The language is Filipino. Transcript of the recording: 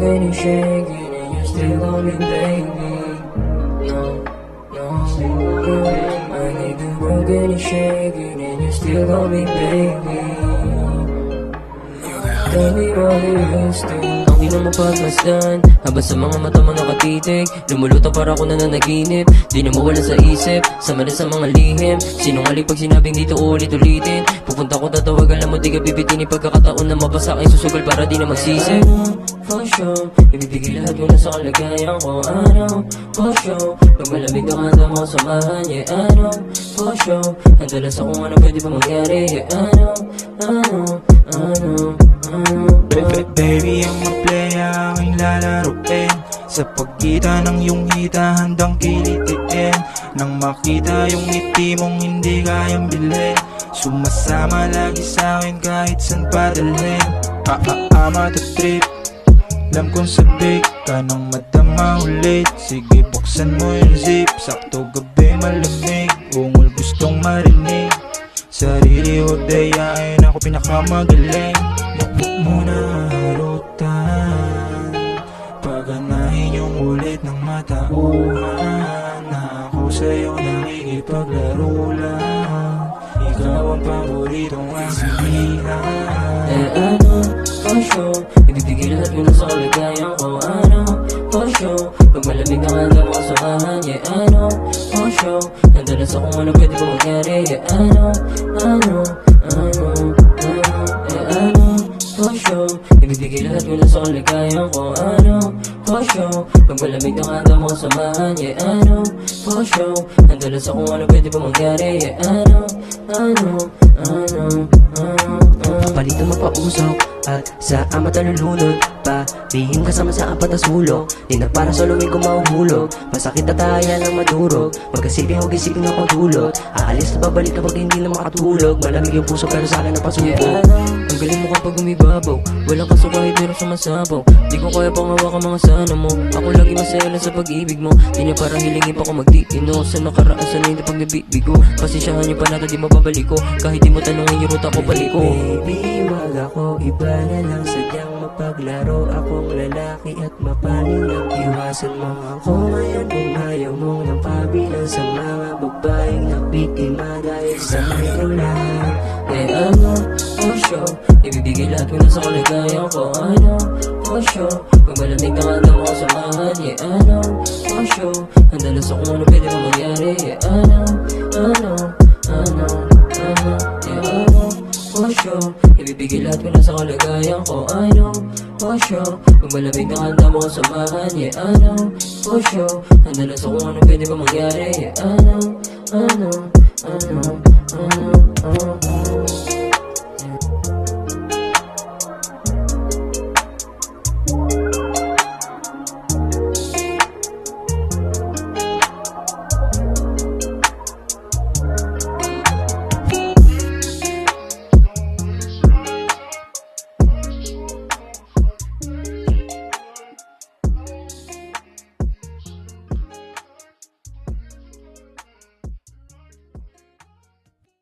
broken and shaking, and you still love me, baby. No, no, I need you broken and shaking, and you still love me, baby. Tell me what you used to. Ang di na mapagmasdan, habang sa mga mata mo nakatitig, lumulutang para ako na nanaginip. Di na mawala sa isip, sama na sa mga lihim. Sinungaling pag sinabing dito ulit-ulitin. Pupunta ko tatawag, alam mo di ka bibitin. Pagkakataon na mabasa ay susugal para di na magsisip. For sure, ibibigay lahat mo na sa kalagayan ko. For sure, pag malamig na kanta mo samahan. Yeah, for sure, handalas ako ano pwede pa mangyari. Yeah, Baby, ang maplaya aking lalaruin. Sa pagitan ng iyong hita handang kilitiin. Nang makita yung ngiti mong hindi kayang bilhin. Sumasama lagi sa'kin kahit saan padalhin. Ama to trip, alam kong sabik ka nang madama ulit. Sige buksan mo yung zip, sakto gabi malamig. Ungol gustong marinig, sarili o dayain ako pinakamagaling. Bukbuk mo na harutan, paganahin yung ulit ng matauhan. Na ako sa'yo nakikipaglaro lang, ikaw ang paboritong aking hihan. For sure, ibibigay lahat mo na sa kalagayan ko. For sure, pag malamig na handa mo samahan. Yeah, for sure, handalas akong ano pwede pa mangyari. Yeah, for sure, ibibigay lahat mo na sa kalagayan ko. For sure, pag malamig na handa mo samahan. Yeah, for sure, handalas akong ano pwede pa mangyari. Yeah, Papalit ang mapausok at sa amat nalulunod pa. Lihim kasama sa apat na sulok, di na para sa luwing ko mahuhulog. Masakit na tayo ng madurog, magkasipin huwag isipin ako dulot. Aalis na babalik kapag hindi na makatulog. Malamig yung puso pero sa akin na pasubo. Ang galing mo kapag umibabaw, walang kaso kahit meron sumasabaw. Di ko kaya pang hawakan mga sana mo. Ako lagi masaya lang sa pag-ibig mo. Di niya para hilingin pa ko magtitino. Sa nakaraan sa hindi pag nabibigo. Pasensyahan niyo pa natin di mababalik ko. Kahit di mo tanongin yung ruta ko balik ko. Baby, wag ako iba na lang, sadyang mapaglaro. Akong lalaki at mapaling lang, iwasan mo ako ngayon. Kung ayaw mong napabilang sa mga babaeng nabiktima dahil sa ko lang. For sure, ibibigay lahat mo na sa kalagayan ko. For sure, pag malamig na handa mo samahan. Yeah, for sure, handalas ako ano pwede pa mangyari. Yeah, for sure, ibibigay lahat mo na sa kalagayan ko. For sure, pag malamig na handa mo samahan. Yeah, for sure, handalas ako ano pwede pa mangyari. Yeah,